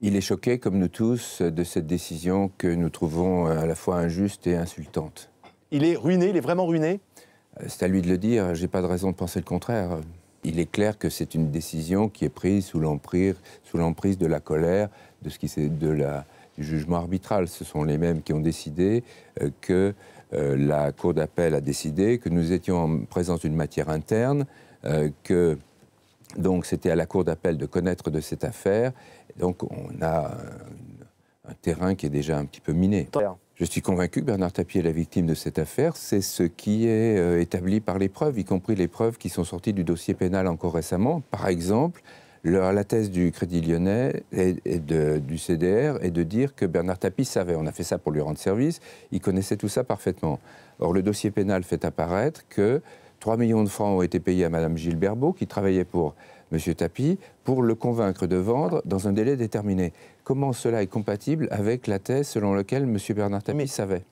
Il est choqué, comme nous tous, de cette décision que nous trouvons à la fois injuste et insultante. Il est ruiné, il est vraiment ruiné? C'est à lui de le dire, j'ai pas de raison de penser le contraire. Il est clair que c'est une décision qui est prise sous l'emprise de la colère, de ce qui du jugement arbitral. Ce sont les mêmes qui ont décidé que la Cour d'appel a décidé, que nous étions en présence d'une matière interne, que donc c'était à la Cour d'appel de connaître de cette affaire. Donc on a un terrain qui est déjà un petit peu miné. Je suis convaincu que Bernard Tapie est la victime de cette affaire. C'est ce qui est établi par les preuves, y compris les preuves qui sont sorties du dossier pénal encore récemment. Par exemple, la thèse du Crédit Lyonnais et du CDR est de dire que Bernard Tapie savait. On a fait ça pour lui rendre service. Il connaissait tout ça parfaitement. Or, le dossier pénal fait apparaître que 3 millions de francs ont été payés à Mme Gilles Berbeau, qui travaillait pour M. Tapie, pour le convaincre de vendre dans un délai déterminé. Comment cela est compatible avec la thèse selon laquelle M. Bernard Tapie savait?